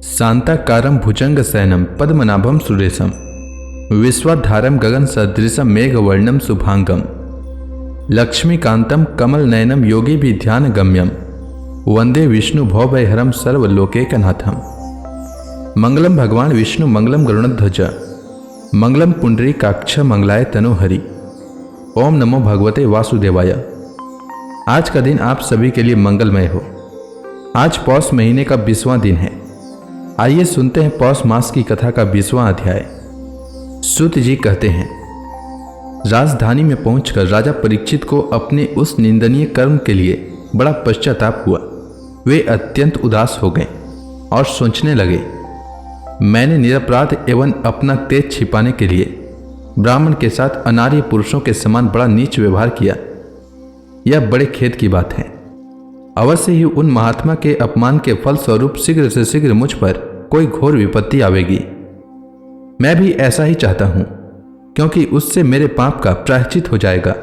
शांताकारं भुजंगशयनं पद्मनाभं सुरेशं विश्वाधारं गगनसदृशं मेघवर्णं शुभांगं लक्ष्मीकान्तं कमलनयनं योगिभिर्ध्यानगम्यं वंदे विष्णु भवभयहरं सर्वलोकैकनाथं। मंगलम भगवान विष्णु मंगलम गरुड़ध्वज मंगलम पुंडरीकाक्ष मंगलाय तनोहरि। ओम नमो भगवते वासुदेवाय। आज का दिन आप सभी के लिए मंगलमय हो। आज पौष महीने का 20वां दिन है। आइए सुनते हैं पौष मास की कथा का 20वां अध्याय। सूत जी कहते हैं, राजधानी में पहुंचकर राजा परीक्षित को अपने उस निंदनीय कर्म के लिए बड़ा पश्चाताप हुआ। वे अत्यंत उदास हो गए और सोचने लगे, मैंने निरपराध एवं अपना तेज छिपाने के लिए ब्राह्मण के साथ अनार्य पुरुषों के समान बड़ा नीच व्यवहार किया। यह बड़े खेद की बात है। अवश्य ही उन महात्मा के अपमान के फलस्वरूप शीघ्र से शीघ्र मुझ पर कोई घोर विपत्ति आवेगी। मैं भी ऐसा ही चाहता हूं, क्योंकि उससे मेरे पाप का प्रायश्चित हो जाएगा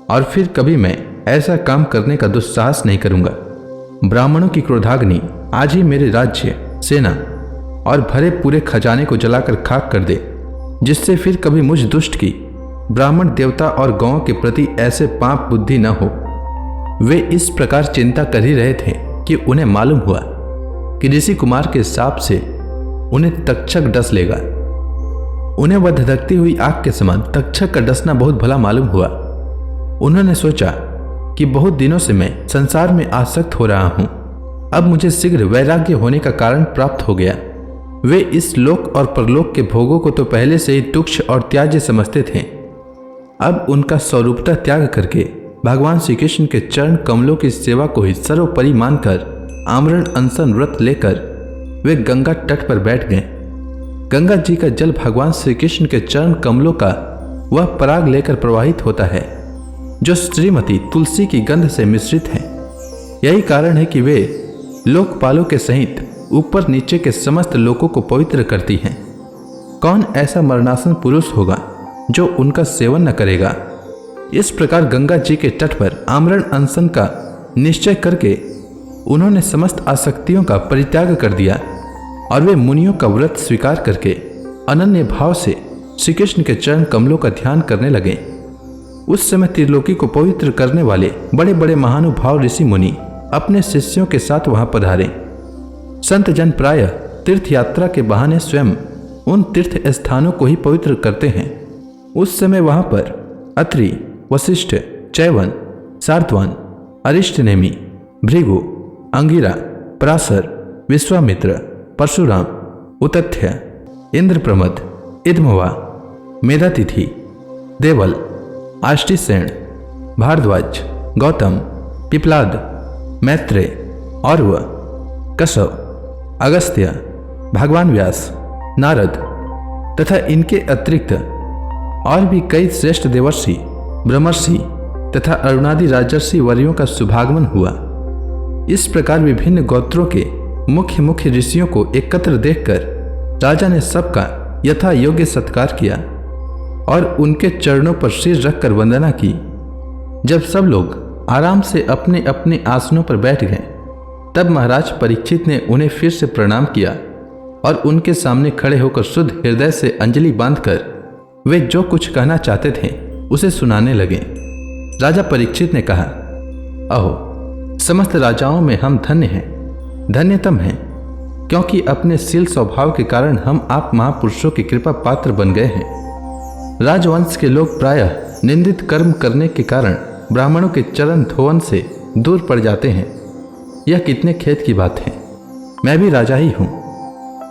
और फिर कभी मैं ऐसा काम करने का दुस्साहस नहीं करूंगा। ब्राह्मणों की क्रोधाग्नि आज ही मेरे राज्य, सेना और भरे पूरे खजाने को जलाकर खाक कर दे, जिससे फिर कभी मुझ दुष्ट की ब्राह्मण देवता और गौओं के प्रति ऐसे पाप बुद्धि न हो। वे इस प्रकार चिंता कर ही रहे थे कि उन्हें मालूम हुआ कि ऋषि कुमार के शाप से उन्हें तक्षक डस लेगा। उन्हें वह धधकती हुई आग के समान तक्षक का डसना बहुत भला मालूम हुआ। उन्होंने सोचा कि बहुत दिनों से मैं संसार में आसक्त हो रहा हूं, अब मुझे शीघ्र वैराग्य होने का कारण प्राप्त हो गया। वे इस लोक और परलोक के भोगों को तो पहले से ही तुच्छ और त्याज्य समझते थे। अब उनका स्वरूपता त्याग करके भगवान श्री कृष्ण के चरण कमलों की सेवा को ही सर्वोपरि मानकर आमरण अनशन व्रत लेकर वे गंगा तट पर बैठ गए। गंगा जी का जल भगवान श्री कृष्ण के चरण कमलों का वह पराग लेकर प्रवाहित होता है जो श्रीमती तुलसी की गंध से मिश्रित है। यही कारण है कि वे लोकपालों के सहित ऊपर नीचे के समस्त लोकों को पवित्र करती हैं। कौन ऐसा मरणासन पुरुष होगा जो उनका सेवन न करेगा। इस प्रकार गंगा जी के तट पर आमरण अनशन का निश्चय करके उन्होंने समस्त आसक्तियों का परित्याग कर दिया और वे मुनियों का व्रत स्वीकार करके अनन्य भाव से श्री कृष्ण के चरण कमलों का ध्यान करने लगे। उस समय त्रिलोकी को पवित्र करने वाले बड़े बड़े महानुभाव ऋषि मुनि अपने शिष्यों के साथ वहां पधारे। संत जन प्रायः तीर्थ यात्रा के बहाने स्वयं उन तीर्थ स्थानों को ही पवित्र करते हैं। उस समय वहां पर अत्रि, वशिष्ठ, चैवन, सार्थवान, अरिष्टनेमि, भृगु, अंगिरा, पराशर, विश्वामित्र, परशुराम, उतथ्य, इंद्रप्रमद, इदमवा, मेधातिथि, देवल, आष्टिसेन, भारद्वाज, गौतम, पिपलाद, मैत्रेय, औरव, कश्यप, अगस्त्य, भगवान व्यास, नारद तथा इनके अतिरिक्त और भी कई श्रेष्ठ देवर्षि, ब्रह्मर्षि तथा अरुणादि राजर्षि वर्यों का शुभागमन हुआ। इस प्रकार विभिन्न गोत्रों के मुख्य मुख्य ऋषियों को एकत्र देखकर राजा ने सबका यथा योग्य सत्कार किया और उनके चरणों पर सिर रखकर वंदना की। जब सब लोग आराम से अपने अपने आसनों पर बैठ गए, तब महाराज परीक्षित ने उन्हें फिर से प्रणाम किया और उनके सामने खड़े होकर शुद्ध हृदय से अंजलि बांधकर वे जो कुछ कहना चाहते थे उसे सुनाने लगे। राजा परीक्षित ने कहा, अहो, समस्त राजाओं में हम धन्य हैं, धन्यतम हैं, क्योंकि अपने शील स्वभाव के कारण हम आप महापुरुषों की कृपा पात्र बन गए हैं। राजवंश के लोग प्रायः निंदित कर्म करने के कारण ब्राह्मणों के चरण धोवन से दूर पड़ जाते हैं। यह कितने खेद की बात है। मैं भी राजा ही हूँ।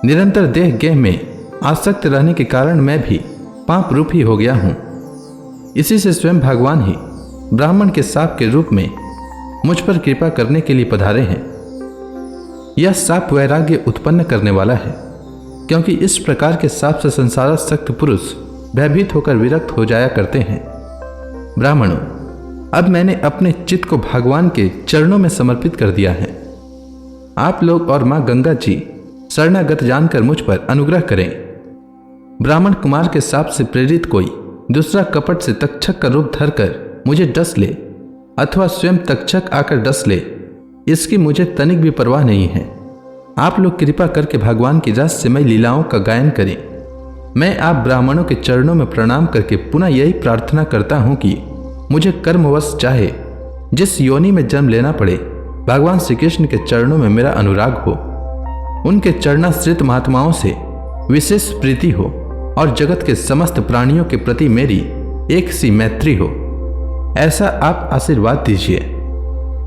निरंतर देह गेह में आसक्त रहने के कारण मैं भी पाप रूप ही हो गया हूं। इसी से स्वयं भगवान ही ब्राह्मण के शाप के रूप में मुझ पर कृपा करने के लिए पधारे हैं। यह शाप वैराग्य उत्पन्न करने वाला है, क्योंकि इस प्रकार के शाप से संसारासक्त पुरुष भयभीत होकर विरक्त हो जाया करते हैं। ब्राह्मणों, अब मैंने अपने चित्त को भगवान के चरणों में समर्पित कर दिया है। आप लोग और मां गंगा जी शरणागत जानकर मुझ पर अनुग्रह करें। ब्राह्मण कुमार के शाप से प्रेरित कोई दूसरा कपट से तक्षक का रूप धरकर मुझे डस ले अथवा स्वयं तक्षक आकर डस ले, इसकी मुझे तनिक भी परवाह नहीं है। आप लोग कृपा करके भगवान की रहस्यमय लीलाओं का गायन करें। मैं आप ब्राह्मणों के चरणों में प्रणाम करके पुनः यही प्रार्थना करता हूँ कि मुझे कर्मवश चाहे जिस योनि में जन्म लेना पड़े, भगवान श्री कृष्ण के चरणों में मेरा अनुराग हो, उनके चरणाश्रित महात्माओं से विशेष प्रीति हो और जगत के समस्त प्राणियों के प्रति मेरी एक सी मैत्री हो, ऐसा आप आशीर्वाद दीजिए।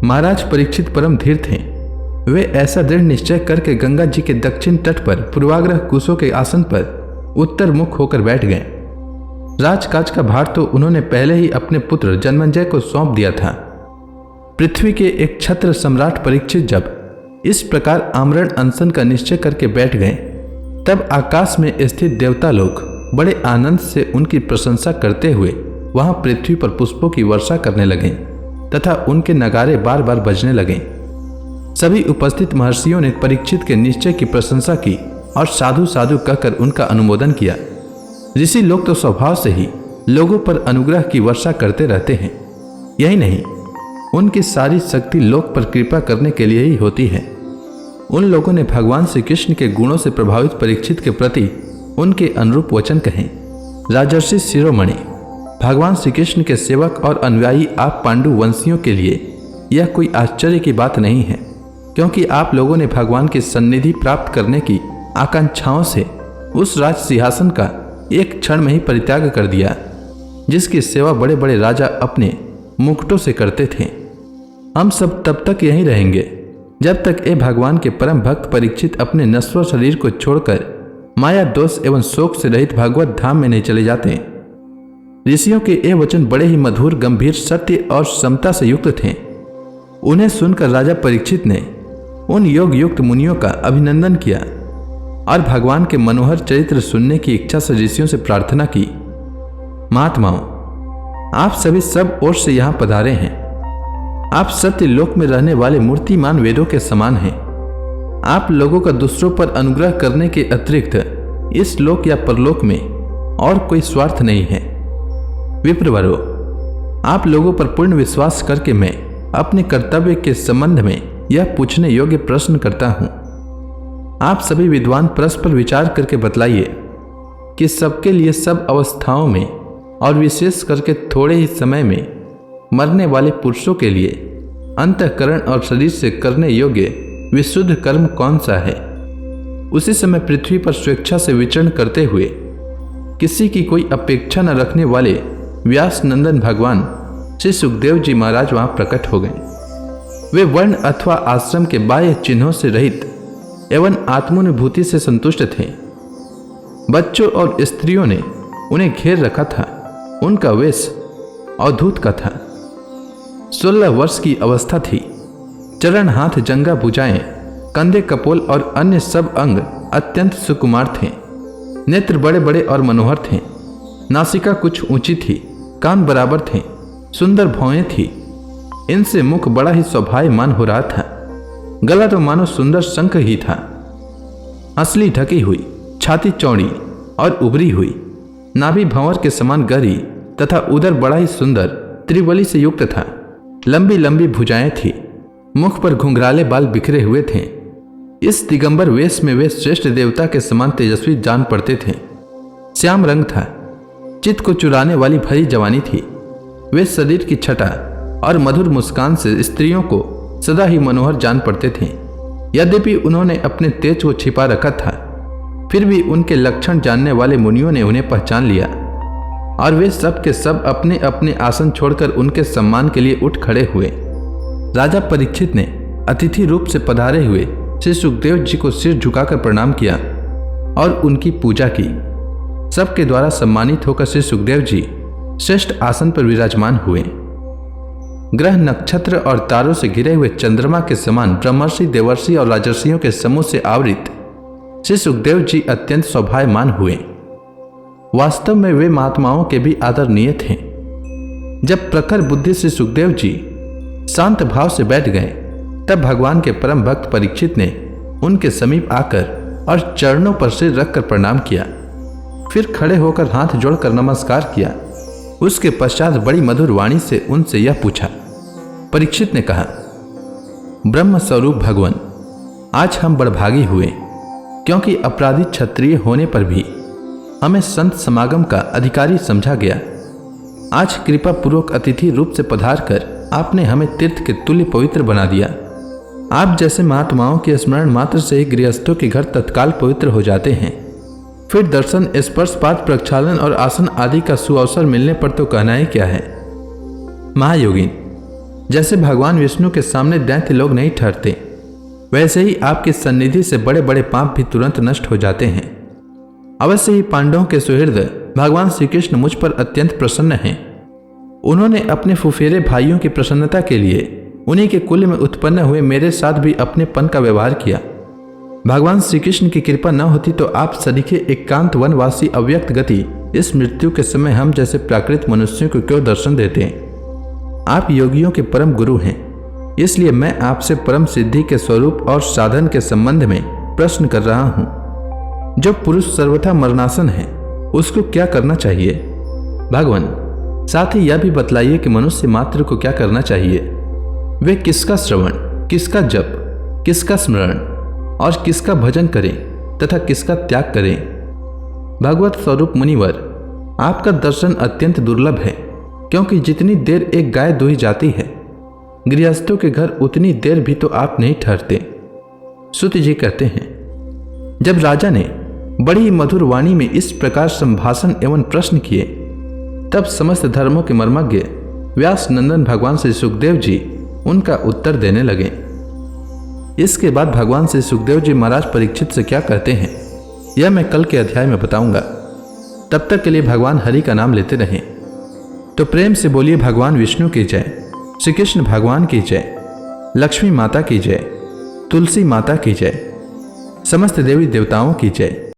महाराज परीक्षित परम धीर थे। वे ऐसा दृढ़ निश्चय करके गंगा जी के दक्षिण तट पर पूर्वाग्रह कुशों के आसन पर उत्तर मुख होकर बैठ गए। राजकाज का भार तो उन्होंने पहले ही अपने पुत्र जन्मेजय को सौंप दिया था। पृथ्वी के एक छत्र सम्राट परीक्षित जब इस प्रकार आमरण अनशन का निश्चय करके बैठ गए, तब आकाश में स्थित देवता लोग बड़े आनंद से उनकी प्रशंसा करते हुए वहां पृथ्वी पर पुष्पों की वर्षा करने लगे तथा उनके नगारे बार बार बजने लगे। सभी उपस्थित महर्षियों ने परीक्षित के निश्चय की प्रशंसा की और साधु साधु कहकर उनका अनुमोदन किया। ऋषि लोग तो स्वभाव से ही लोगों पर अनुग्रह की वर्षा करते रहते हैं। यही नहीं, उनकी सारी शक्ति लोक पर कृपा करने के लिए ही होती है। उन लोगों ने भगवान श्री कृष्ण के गुणों से प्रभावित परीक्षित के प्रति उनके अनुरूप वचन कहे। राजर्षि शिरोमणि, भगवान श्री कृष्ण के सेवक और अनुयायी आप पांडु वंशियों के लिए यह कोई आश्चर्य की बात नहीं है, क्योंकि आप लोगों ने भगवान की सन्निधि प्राप्त करने की आकांक्षाओं से उस राज सिंहासन का एक क्षण में ही परित्याग कर दिया, जिसकी सेवा बड़े बड़े राजा अपने मुकुटों से करते थे। हम सब तब तक यहीं रहेंगे जब तक ये भगवान के परम भक्त परीक्षित अपने नश्वर शरीर को छोड़कर माया दोष एवं शोक से रहित भागवत धाम में नहीं चले जाते। ऋषियों के ये वचन बड़े ही मधुर, गंभीर, सत्य और समता से युक्त थे। उन्हें सुनकर राजा परीक्षित ने उन योग युक्त मुनियों का अभिनंदन किया और भगवान के मनोहर चरित्र सुनने की इच्छा से ऋषियों से प्रार्थना की, महात्माओं, आप सभी सब ओर से यहाँ पधारे हैं। आप सत्य लोक में रहने वाले मूर्तिमान वेदों के समान हैं। आप लोगों का दूसरों पर अनुग्रह करने के अतिरिक्त इस लोक या परलोक में और कोई स्वार्थ नहीं है। विप्रवरो, आप लोगों पर पूर्ण विश्वास करके मैं अपने कर्तव्य के संबंध में यह पूछने योग्य प्रश्न करता हूं। आप सभी विद्वान परस्पर विचार करके बतलाइए कि सबके लिए सब अवस्थाओं में और विशेष करके थोड़े ही समय में मरने वाले पुरुषों के लिए अंतःकरण और शरीर से करने योग्य विशुद्ध कर्म कौन सा है। उसी समय पृथ्वी पर स्वेच्छा से विचरण करते हुए किसी की कोई अपेक्षा न रखने वाले व्यास नंदन भगवान श्री सुखदेव जी महाराज वहां प्रकट हो गए। वे वर्ण अथवा आश्रम के बाह्य चिन्हों से रहित एवं आत्मानुभूति से संतुष्ट थे। बच्चों और स्त्रियों ने उन्हें घेर रखा था। उनका वेश अद्भुत का था। 16 वर्ष की अवस्था थी। चरण, हाथ, जंगा, भुजाएं, कंधे, कपोल और अन्य सब अंग अत्यंत सुकुमार थे। नेत्र बड़े बड़े और मनोहर थे। नासिका कुछ ऊंची थी, कान बराबर थे, सुंदर भौहें थी। इनसे मुख बड़ा ही शोभायमान हो रहा था। गला तो मानो सुंदर शंख ही था। असली ढकी हुई, छाती चौड़ी और उभरी हुई, नाभि भंवर के समान गहरी तथा उदर बड़ा ही सुंदर त्रिवली से युक्त था। लंबी लंबी भुजाएं थी। मुख पर घुंघराले बाल बिखरे हुए थे। इस दिगंबर वेश में वे श्रेष्ठ देवता के समान तेजस्वी जान पड़ते थे। श्याम रंग था। चित्त को चुराने वाली भरी जवानी थी। वे शरीर की छटा और मधुर मुस्कान से स्त्रियों को सदा ही मनोहर जान पड़ते थे। यद्यपि उन्होंने अपने तेज को छिपा रखा था, फिर भी उनके लक्षण जानने वाले मुनियों ने उन्हें पहचान लिया और वे सब के सब अपने अपने आसन छोड़कर उनके सम्मान के लिए उठ खड़े हुए। राजा परीक्षित ने अतिथि रूप से पधारे हुए श्री सुखदेव जी को सिर झुकाकर प्रणाम किया और उनकी पूजा की। सबके द्वारा सम्मानित होकर श्री सुखदेव जी श्रेष्ठ आसन पर विराजमान हुए। ग्रह, नक्षत्र और तारों से घिरे हुए चंद्रमा के समान ब्रह्मर्षि, देवर्षि और राजर्षियों के समूह से आवृत श्री सुखदेव जी अत्यंत शोभायमान हुए। वास्तव में वे महात्माओं के भी आदरणीय थे। जब प्रखर बुद्धि से सुखदेव जी शांत भाव से बैठ गए, तब भगवान के परम भक्त परीक्षित ने उनके समीप आकर और चरणों पर सिर रखकर प्रणाम किया। फिर खड़े होकर हाथ जोड़कर नमस्कार किया। उसके पश्चात बड़ी मधुर वाणी से उनसे यह पूछा। परीक्षित ने कहा, ब्रह्म स्वरूप भगवान, आज हम बड़भागी हुए, क्योंकि अपराधी क्षत्रिय होने पर भी हमें संत समागम का अधिकारी समझा गया। आज कृपा पूर्वक अतिथि रूप से पधार कर आपने हमें तीर्थ के तुल्य पवित्र बना दिया। आप जैसे महात्माओं के स्मरण मात्र से ही गृहस्थों के घर तत्काल पवित्र हो जाते हैं। फिर दर्शन, स्पर्श, पाद प्रक्षालन और आसन आदि का सुअवसर मिलने पर तो कहना ही क्या है। महायोगिन, जैसे भगवान विष्णु के सामने दैत्य लोग नहीं ठहरते, वैसे ही आपकी सन्निधि से बड़े बड़े पाप भी तुरंत नष्ट हो जाते हैं। अवश्य ही पांडवों के सुहृद भगवान श्री कृष्ण मुझ पर अत्यंत प्रसन्न हैं। उन्होंने अपने फुफेरे भाइयों की प्रसन्नता के लिए उन्हीं के कुल में उत्पन्न हुए मेरे साथ भी अपनेपन का व्यवहार किया। भगवान श्री कृष्ण की कृपा न होती तो आप सरीखे एकांत वनवासी अव्यक्त गति इस मृत्यु के समय हम जैसे प्राकृत मनुष्यों को क्यों दर्शन देते हैं। आप योगियों के परम गुरु हैं, इसलिए मैं आपसे परम सिद्धि के स्वरूप और साधन के संबंध में प्रश्न कर रहा हूं। जो पुरुष सर्वथा मरणासन है, उसको क्या करना चाहिए? भगवान, साथ ही यह भी बतलाइए कि मनुष्य मात्र को क्या करना चाहिए। वे किसका श्रवण, किसका जप, किसका स्मरण और किसका भजन करें तथा किसका त्याग करें। भगवत स्वरूप मुनिवर, आपका दर्शन अत्यंत दुर्लभ है, क्योंकि जितनी देर एक गाय दुही जाती है, गृहस्थों के घर उतनी देर भी तो आप नहीं ठहरते। सुत जी कहते हैं, जब राजा ने बड़ी मधुर वाणी में इस प्रकार संभाषण एवं प्रश्न किए, तब समस्त धर्मों के मर्मज्ञ व्यास नंदन भगवान श्री सुखदेव जी उनका उत्तर देने लगे। इसके बाद भगवान श्री सुखदेव जी महाराज परीक्षित से क्या कहते हैं, यह मैं कल के अध्याय में बताऊंगा। तब तक के लिए भगवान हरि का नाम लेते रहें। तो प्रेम से बोलिए भगवान विष्णु की जय, श्री कृष्ण भगवान की जय, लक्ष्मी माता की जय, तुलसी माता की जय, समस्त देवी देवताओं की जय।